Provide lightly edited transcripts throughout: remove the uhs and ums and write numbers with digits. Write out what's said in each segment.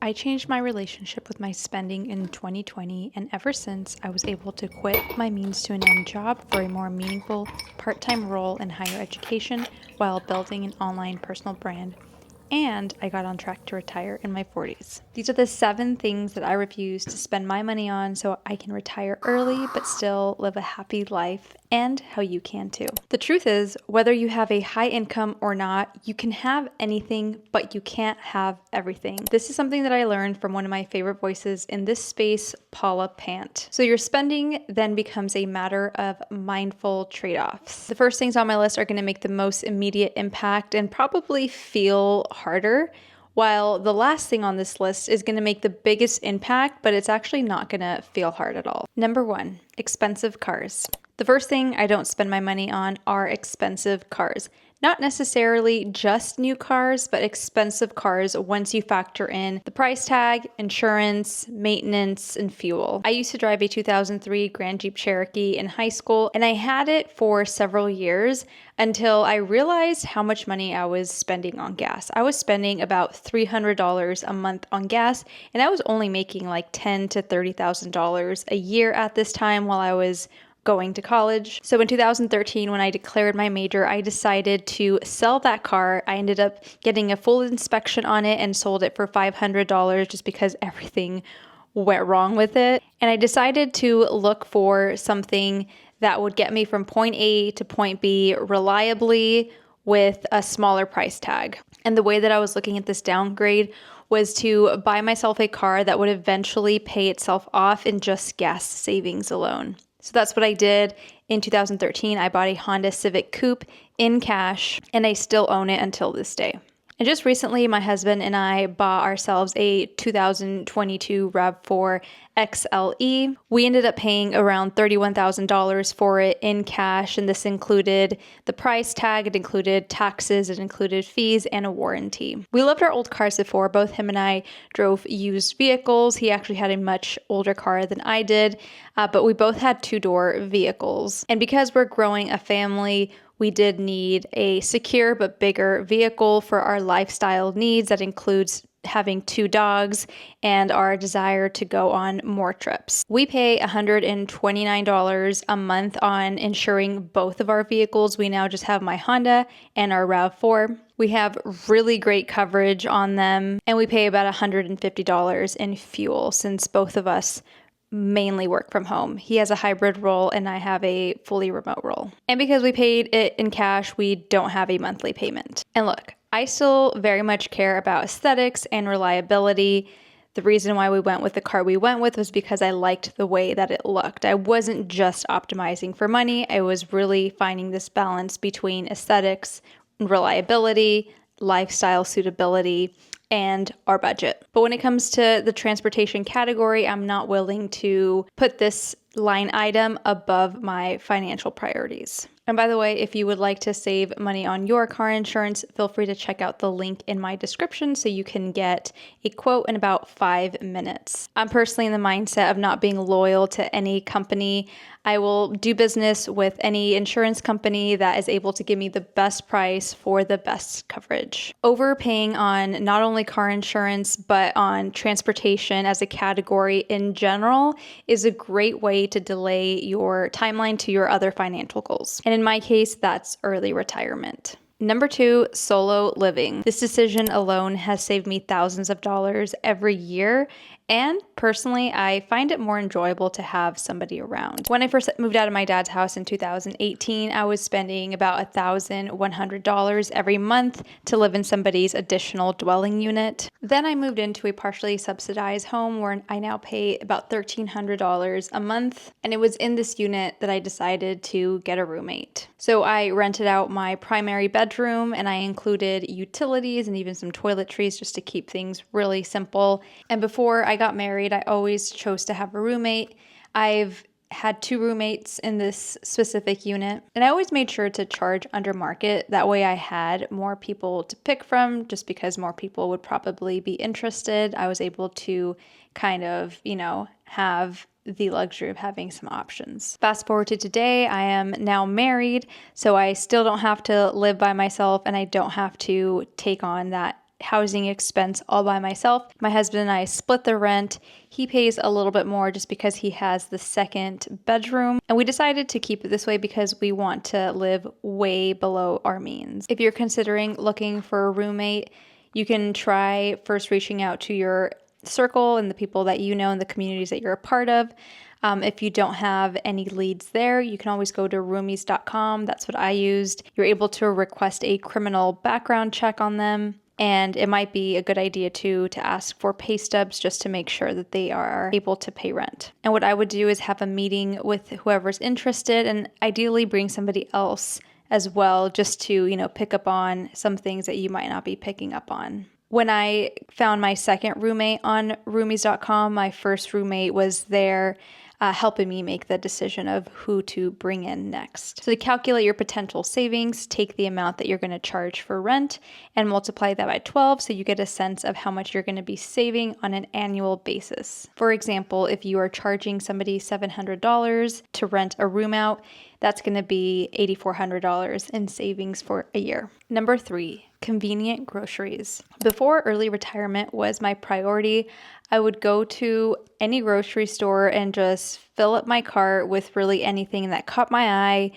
I changed my relationship with my spending in 2020, and ever since, I was able to quit my means to an end job for a more meaningful part time role in higher education while building an online personal brand. And I got on track to retire in my 40s. These are the 7 things that I refuse to spend my money on so I can retire early but still live a happy life, and how you can too. The truth is, whether you have a high income or not, you can have anything, but you can't have everything. This is something that I learned from one of my favorite voices in this space, Paula Pant. So your spending then becomes a matter of mindful trade-offs. The first things on my list are going to make the most immediate impact and probably feel harder, while the last thing on this list is going to make the biggest impact, but it's actually not going to feel hard at all. Number 1, expensive cars. The first thing I don't spend my money on are expensive cars. Not necessarily just new cars, but expensive cars once you factor in the price tag, insurance, maintenance, and fuel. I used to drive a 2003 Grand Jeep Cherokee in high school, and I had it for several years until I realized how much money I was spending on gas. I was spending about $300 a month on gas, and I was only making like $10,000 to $30,000 a year at this time while I was going to college. So in 2013, when I declared my major, I decided to sell that car. I ended up getting a full inspection on it and sold it for $500 just because everything went wrong with it. And I decided to look for something that would get me from point A to point B reliably with a smaller price tag. And the way that I was looking at this downgrade was to buy myself a car that would eventually pay itself off in just gas savings alone. So that's what I did. In 2013, I bought a Honda Civic Coupe in cash, and I still own it until this day. And just recently, my husband and I bought ourselves a 2022 RAV4 XLE. We ended up paying around $31,000 for it in cash, and this included the price tag, it included taxes, it included fees, and a warranty. We loved our old cars before. Both him and I drove used vehicles. He actually had a much older car than I did, but we both had two-door vehicles. And because we're growing a family, we did need a secure but bigger vehicle for our lifestyle needs. That includes having 2 dogs and our desire to go on more trips. We pay $129 a month on insuring both of our vehicles. We now just have my Honda and our RAV4. We have really great coverage on them, and we pay about $150 in fuel since both of us mainly work from home. He has a hybrid role and I have a fully remote role. And because we paid it in cash, we don't have a monthly payment. And look, I still very much care about aesthetics and reliability. The reason why we went with the car we went with was because I liked the way that it looked. I wasn't just optimizing for money. I was really finding this balance between aesthetics, reliability, lifestyle suitability, and our budget. But when it comes to the transportation category, I'm not willing to put this line item above my financial priorities. And by the way, if you would like to save money on your car insurance, feel free to check out the link in my description so you can get a quote in about 5 minutes. I'm personally in the mindset of not being loyal to any company. I will do business with any insurance company that is able to give me the best price for the best coverage. Overpaying on not only car insurance, but on transportation as a category in general is a great way to delay your timeline to your other financial goals. And in my case, that's early retirement. Number 2, solo living. This decision alone has saved me thousands of dollars every year. And personally, I find it more enjoyable to have somebody around. When I first moved out of my dad's house in 2018, I was spending about $1,100 every month to live in somebody's additional dwelling unit. Then I moved into a partially subsidized home where I now pay about $1,300 a month. And it was in this unit that I decided to get a roommate. So I rented out my primary bedroom and I included utilities and even some toiletries just to keep things really simple. And before I got married, I always chose to have a roommate. I've had 2 roommates in this specific unit, and I always made sure to charge under market. That way I had more people to pick from just because more people would probably be interested. I was able to kind of, have the luxury of having some options. Fast forward to today, I am now married, so I still don't have to live by myself and I don't have to take on that housing expense all by myself. My husband and I split the rent. He pays a little bit more just because he has the second bedroom. And we decided to keep it this way because we want to live way below our means. If you're considering looking for a roommate, you can try first reaching out to your circle and the people that you know and the communities that you're a part of. If you don't have any leads there, you can always go to roomies.com. That's what I used. You're able to request a criminal background check on them. And it might be a good idea to ask for pay stubs just to make sure that they are able to pay rent. And what I would do is have a meeting with whoever's interested and ideally bring somebody else as well, just to, pick up on some things that you might not be picking up on. When I found my second roommate on roomies.com, my first roommate was there helping me make the decision of who to bring in next. So to calculate your potential savings, take the amount that you're going to charge for rent and multiply that by 12 so you get a sense of how much you're going to be saving on an annual basis. For example, if you are charging somebody $700 to rent a room out, that's going to be $8,400 in savings for a year. Number 3, convenient groceries. Before early retirement was my priority, I would go to any grocery store and just fill up my cart with really anything that caught my eye,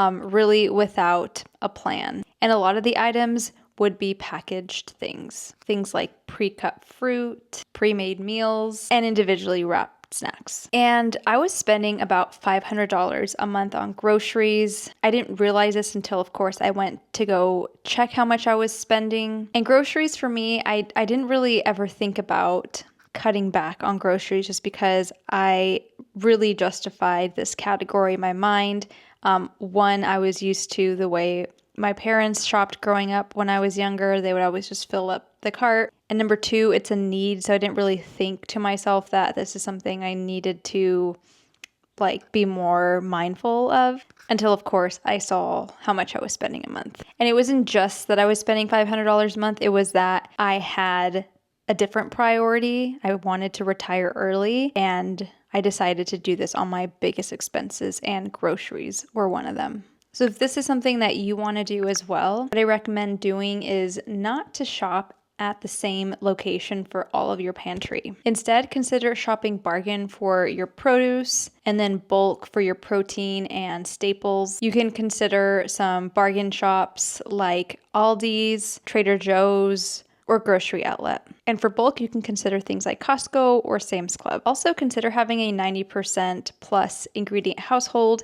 really without a plan. And a lot of the items would be packaged things like pre-cut fruit, pre-made meals, and individually wrapped snacks. And I was spending about $500 a month on groceries. I didn't realize this until, of course, I went to go check how much I was spending. And groceries for me, I didn't really ever think about cutting back on groceries just because I really justified this category in my mind. One, I was used to the way my parents shopped growing up when I was younger. They would always just fill up the cart. And number 2, it's a need. So I didn't really think to myself that this is something I needed to be more mindful of until, of course, I saw how much I was spending a month. And it wasn't just that I was spending $500 a month. It was that I had a different priority. I wanted to retire early, and I decided to do this on my biggest expenses, and groceries were one of them. So if this is something that you want to do as well, what I recommend doing is not to shop at the same location for all of your pantry. Instead, consider shopping bargain for your produce and then bulk for your protein and staples. You can consider some bargain shops like Aldi's, Trader Joe's, or grocery outlet. And for bulk, you can consider things like Costco or Sam's Club. Also consider having a 90% plus ingredient household,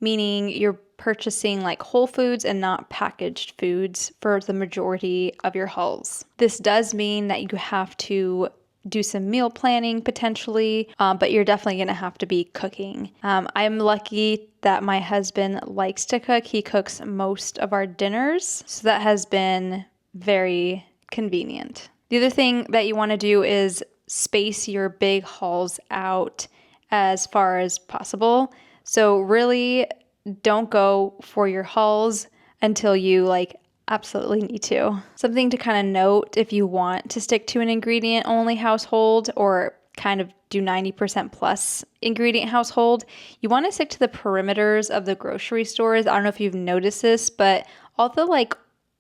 meaning you're purchasing like whole foods and not packaged foods for the majority of your hauls. This does mean that you have to do some meal planning potentially, but you're definitely going to have to be cooking. I'm lucky that my husband likes to cook. He cooks most of our dinners, so that has been very convenient. The other thing that you want to do is space your big hauls out as far as possible. So really don't go for your hauls until you absolutely need to. Something to kind of note if you want to stick to an ingredient only household or kind of do 90% plus ingredient household, you want to stick to the perimeters of the grocery stores. I don't know if you've noticed this, but all the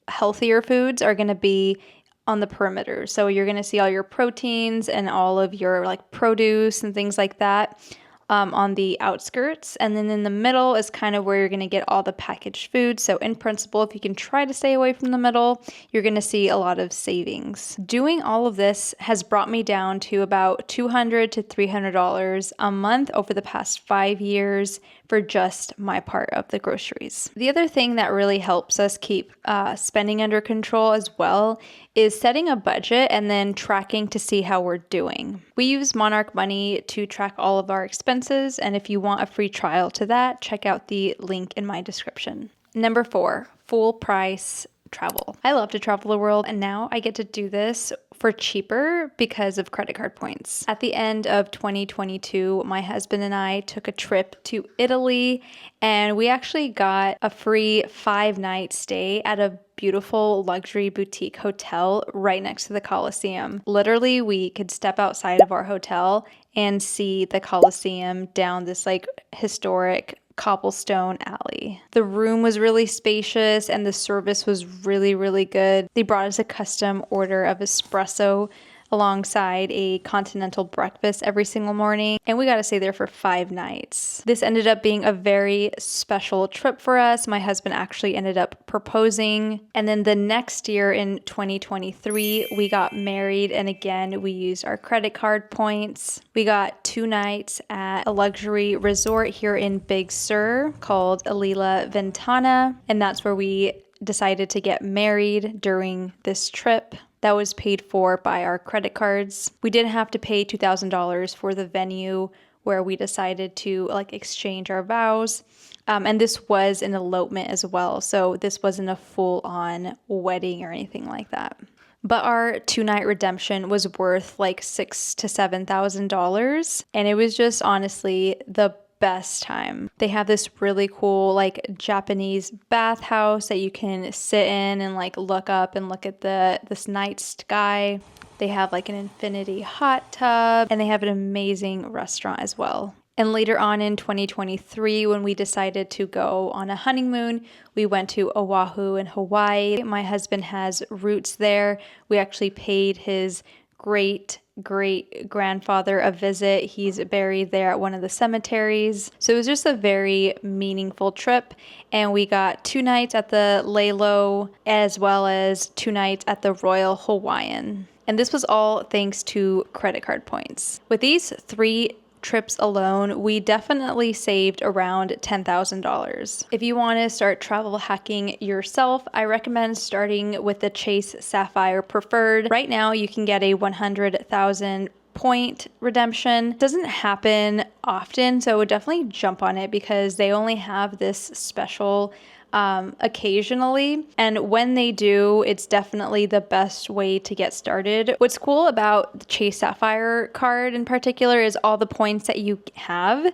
healthier foods are going to be on the perimeter. So you're going to see all your proteins and all of your produce and things like that on the outskirts. And then in the middle is kind of where you're going to get all the packaged foods. So in principle, if you can try to stay away from the middle, you're going to see a lot of savings. Doing all of this has brought me down to about $200 to $300 a month over the past 5 years for just my part of the groceries. The other thing that really helps us keep spending under control as well is setting a budget and then tracking to see how we're doing. We use Monarch Money to track all of our expenses, and if you want a free trial to that, check out the link in my description. Number 4, full price travel. I love to travel the world, and now I get to do this for cheaper because of credit card points. At the end of 2022, my husband and I took a trip to Italy, and we actually got a free 5-night stay at a beautiful luxury boutique hotel right next to the Colosseum. Literally, we could step outside of our hotel and see the Colosseum down this historic cobblestone alley. The room was really spacious and the service was really, really good. They brought us a custom order of espresso alongside a continental breakfast every single morning, and we got to stay there for 5 nights. This ended up being a very special trip for us. My husband actually ended up proposing, and then the next year in 2023 we got married, and again we used our credit card points. We got 2 nights at a luxury resort here in Big Sur called Alila Ventana, and that's where we decided to get married during this trip. That was paid for by our credit cards. We did have to pay $2,000 for the venue where we decided to exchange our vows. And this was an elopement as well. So this wasn't a full-on wedding or anything like that. But our 2-night redemption was worth like $6,000 to $7,000. And it was just honestly the best time. They have this really cool Japanese bathhouse that you can sit in and look up and look at this night sky. They have an infinity hot tub, and they have an amazing restaurant as well. And later on in 2023, when we decided to go on a honeymoon, we went to Oahu in Hawaii. My husband has roots there. We actually paid his great-great-grandfather a visit. He's buried there at one of the cemeteries. So it was just a very meaningful trip. And we got 2 nights at the Lalo as well as 2 nights at the Royal Hawaiian. And this was all thanks to credit card points. With these 3 trips alone, we definitely saved around $10,000. If you want to start travel hacking yourself, I recommend starting with the Chase Sapphire Preferred. Right now, you can get a 100,000 point redemption. It doesn't happen often, so I would definitely jump on it because they only have this special occasionally, and when they do, it's definitely the best way to get started. What's cool about the Chase Sapphire card in particular is all the points that you have,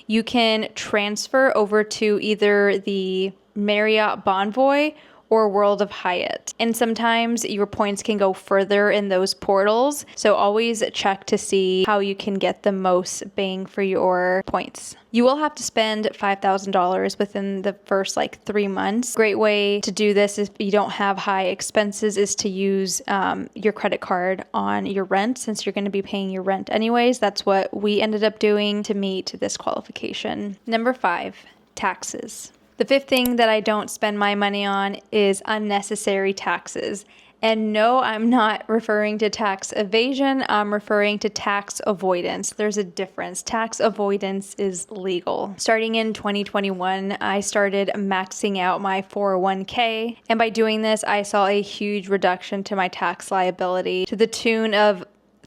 you can transfer over to either the Marriott Bonvoy or World of Hyatt. And sometimes your points can go further in those portals. So always check to see how you can get the most bang for your points. You will have to spend $5,000 within the first 3 months. Great way to do this if you don't have high expenses is to use your credit card on your rent, since you're going to be paying your rent anyways. That's what we ended up doing to meet this qualification. Number 5, taxes. The 5th thing that I don't spend my money on is unnecessary taxes. And no, I'm not referring to tax evasion, I'm referring to tax avoidance. There's a difference. Tax avoidance is legal. Starting in 2021, I started maxing out my 401k. And by doing this, I saw a huge reduction to my tax liability to the tune of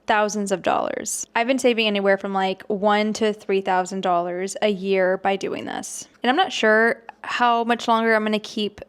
thousands of dollars. I've been saving anywhere from $1,000 to $3,000 a year by doing this. And I'm not sure how much longer I'm going to keep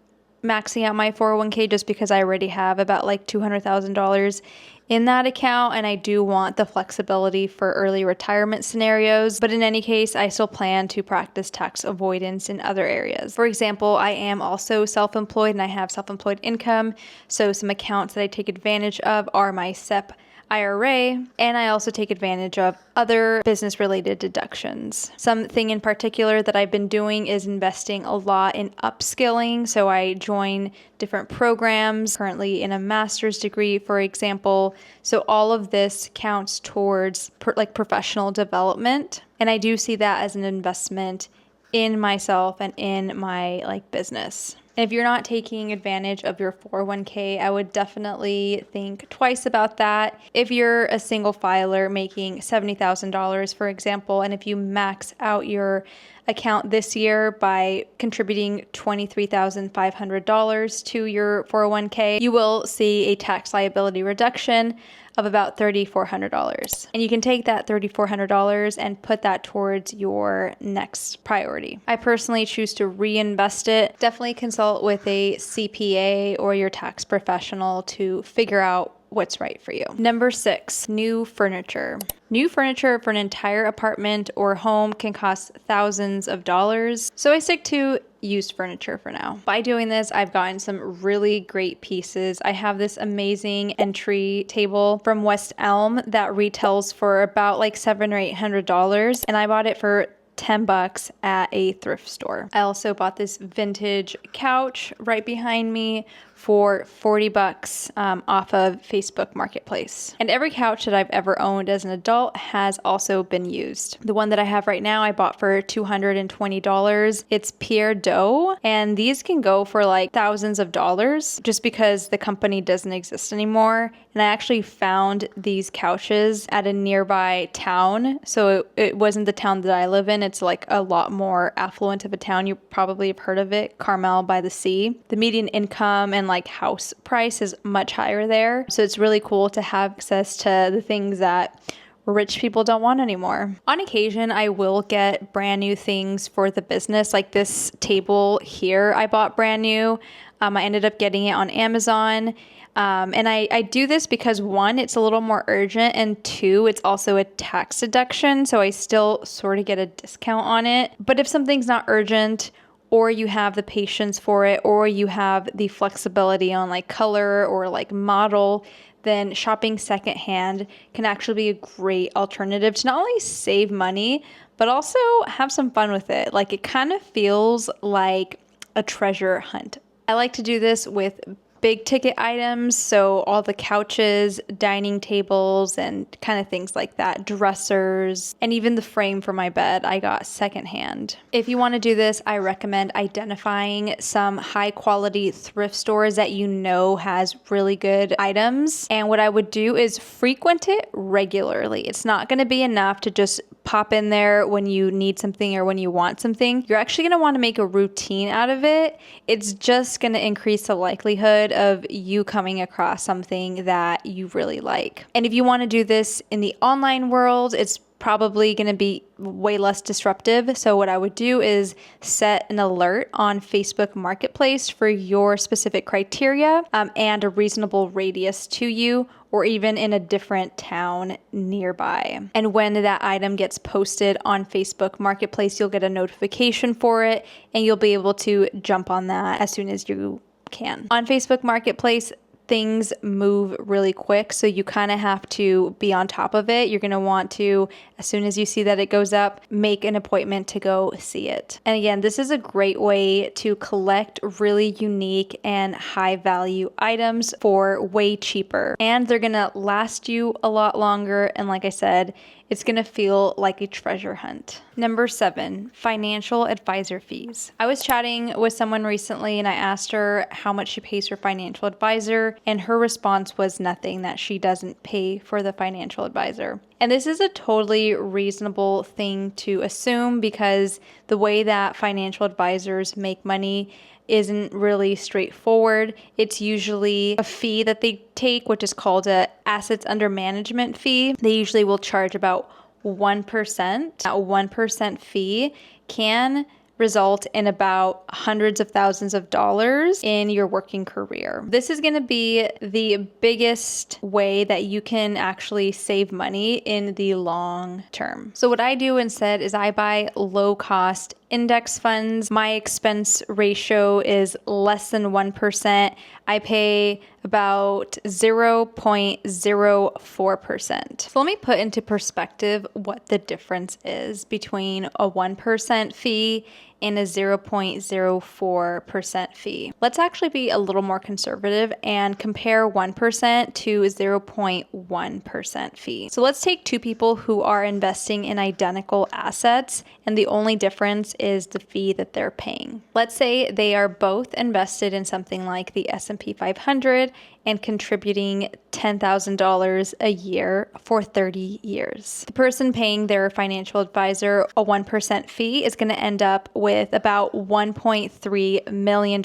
maxing out my 401k just because I already have about $200,000 in that account, and I do want the flexibility for early retirement scenarios. But in any case, I still plan to practice tax avoidance in other areas. For example, I am also self-employed and I have self-employed income. So some accounts that I take advantage of are my SEP IRA, and I also take advantage of other business-related deductions. Something in particular that I've been doing is investing a lot in upskilling. So I join different programs, currently in a master's degree, for example. So all of this counts towards professional development. And I do see that as an investment in myself and in my business. And if you're not taking advantage of your 401k, I would definitely think twice about that. If you're a single filer making $70,000, for example, and if you max out your account this year by contributing $23,500 to your 401k, you will see a tax liability reduction of about $3,400. And you can take that $3,400 and put that towards your next priority. I personally choose to reinvest it. Definitely consult with a CPA or your tax professional to figure out what's right for you. Number 6, new furniture. New furniture for an entire apartment or home can cost thousands of dollars. So I stick to used furniture for now. By doing this, I've gotten some really great pieces. I have this amazing entry table from West Elm that retails for about $700 or $800, and I bought it for $10 at a thrift store. I also bought this vintage couch right behind me for $40 off of Facebook Marketplace. And every couch that I've ever owned as an adult has also been used. The one that I have right now, I bought for $220. It's Pierre Doe, and these can go for like thousands of dollars just because the company doesn't exist anymore. And I actually found these couches at a nearby town. So it wasn't the town that I live in. It's like a lot more affluent of a town. You probably have heard of it, Carmel by the Sea. The median income and like house price is much higher there. So it's really cool to have access to the things that rich people don't want anymore. On occasion, I will get brand new things for the business. Like this table here, I bought brand new. I ended up getting it on Amazon. And I do this because one, it's a little more urgent, and two, it's also a tax deduction. So I still sort of get a discount on it. But if something's not urgent, or you have the patience for it, or you have the flexibility on like color or like model, then shopping secondhand can actually be a great alternative to not only save money, but also have some fun with it. Like it kind of feels like a treasure hunt. I like to do this with big ticket items, so all the couches, dining tables, and kind of things like that, dressers, and even the frame for my bed I got secondhand. If you want to do this, I recommend identifying some high quality thrift stores that you know has really good items. And what I would do is frequent it regularly. It's not going to be enough to just pop in there when you need something or when you want something. You're actually going to want to make a routine out of it. It's just going to increase the likelihood of you coming across something that you really like. And if you want to do this in the online world, it's probably going to be way less disruptive. So what I would do is set an alert on Facebook Marketplace for your specific criteria and a reasonable radius to you, or even in a different town nearby. And when that item gets posted on Facebook Marketplace, you'll get a notification for it, and you'll be able to jump on that as soon as you can. On Facebook Marketplace, things move really quick, so you kind of have to be on top of it. You're going to want to, as soon as you see that it goes up, make an appointment to go see it. And again, this is a great way to collect really unique and high value items for way cheaper. And they're going to last you a lot longer. And like I said, it's going to feel like a treasure hunt. Number 7, financial advisor fees. I was chatting with someone recently and I asked her how much she pays for financial advisor, and her response was nothing, that she doesn't pay for the financial advisor. And this is a totally reasonable thing to assume, because the way that financial advisors make money isn't really straightforward. It's usually a fee that they take, which is called a assets under management fee. They usually will charge about 1%. That 1% fee can result in about hundreds of thousands of dollars in your working career. This is going to be the biggest way that you can actually save money in the long term. So what I do instead is I buy low cost index funds. My expense ratio is less than 1%. I pay about 0.04%. So let me put into perspective what the difference is between a 1% fee and a 0.04% fee. Let's actually be a little more conservative and compare 1% to 0.1% fee. So let's take two people who are investing in identical assets, and the only difference is the fee that they're paying. Let's say they are both invested in something like the S&P 500 and contributing $10,000 a year for 30 years. The person paying their financial advisor a 1% fee is going to end up with about $1.3 million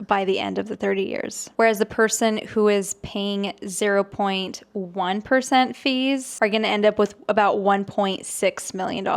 by the end of the 30 years. Whereas the person who is paying 0.1% fees are going to end up with about $1.6 million.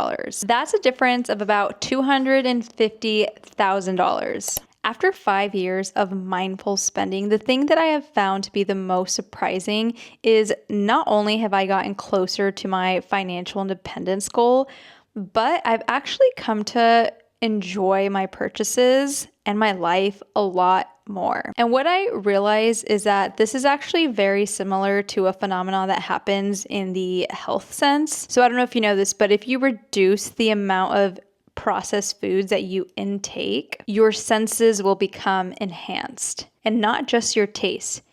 That's a difference of about $250,000. After 5 years of mindful spending, the thing that I have found to be the most surprising is not only have I gotten closer to my financial independence goal, but I've actually come to enjoy my purchases and my life a lot more. And what I realize is that this is actually very similar to a phenomenon that happens in the health sense. So I don't know if you know this, but if you reduce the amount of processed foods that you intake, your senses will become enhanced, and not just your taste.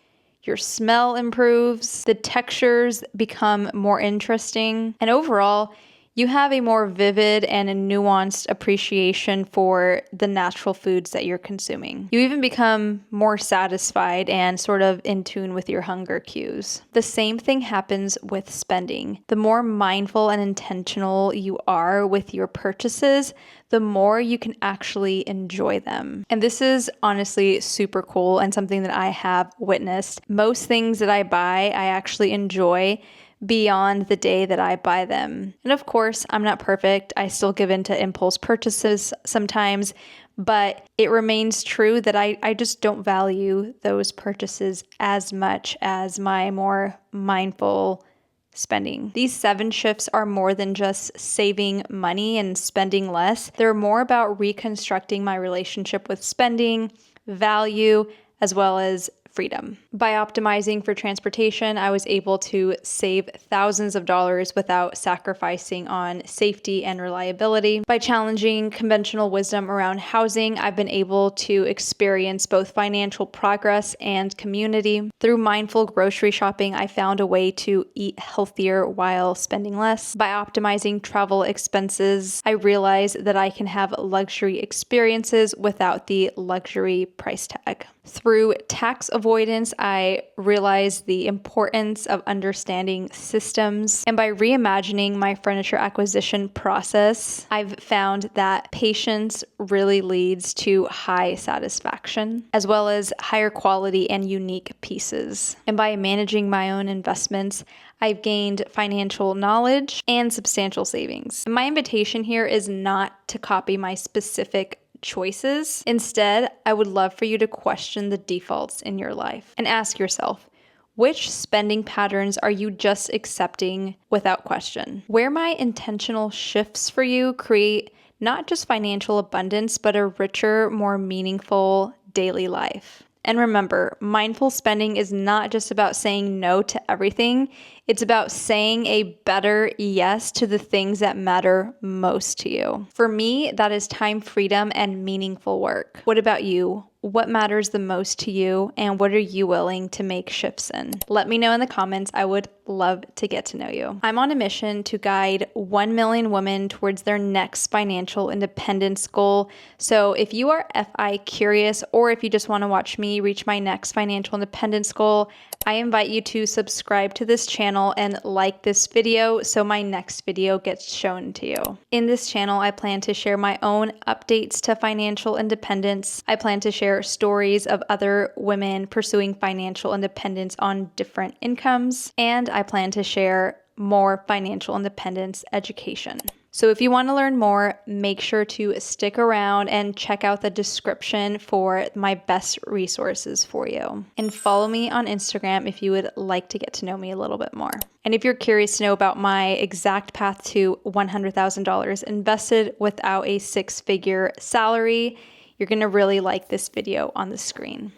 Your smell improves, the textures become more interesting, and overall, you have a more vivid and a nuanced appreciation for the natural foods that you're consuming. You even become more satisfied and sort of in tune with your hunger cues. The same thing happens with spending. The more mindful and intentional you are with your purchases, the more you can actually enjoy them. And this is honestly super cool and something that I have witnessed. Most things that I buy, I actually enjoy beyond the day that I buy them. And of course, I'm not perfect. I still give in to impulse purchases sometimes, but it remains true that I just don't value those purchases as much as my more mindful spending. These 7 shifts are more than just saving money and spending less. They're more about reconstructing my relationship with spending, value, as well as freedom. By optimizing for transportation, I was able to save thousands of dollars without sacrificing on safety and reliability. By challenging conventional wisdom around housing, I've been able to experience both financial progress and community. Through mindful grocery shopping, I found a way to eat healthier while spending less. By optimizing travel expenses, I realized that I can have luxury experiences without the luxury price tag. Through tax avoidance, I realized the importance of understanding systems. And by reimagining my furniture acquisition process, I've found that patience really leads to high satisfaction, as well as higher quality and unique pieces. And by managing my own investments, I've gained financial knowledge and substantial savings. My invitation here is not to copy my specific choices. Instead, I would love for you to question the defaults in your life and ask yourself, which spending patterns are you just accepting without question? Where my intentional shifts for you create not just financial abundance, but a richer, more meaningful daily life. And remember, mindful spending is not just about saying no to everything. It's about saying a better yes to the things that matter most to you. For me, that is time freedom and meaningful work. What about you? What matters the most to you, and what are you willing to make shifts in? Let me know in the comments. I would love to get to know you. I'm on a mission to guide 1 million women towards their next financial independence goal. So if you are FI curious, or if you just want to watch me reach my next financial independence goal, I invite you to subscribe to this channel and like this video so my next video gets shown to you. In this channel, I plan to share my own updates to financial independence. I plan to share stories of other women pursuing financial independence on different incomes, and I plan to share more financial independence education. So if you want to learn more, make sure to stick around and check out the description for my best resources for you. And follow me on Instagram if you would like to get to know me a little bit more. And if you're curious to know about my exact path to $100,000 invested without a 6-figure salary, you're going to really like this video on the screen.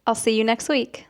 I'll see you next week.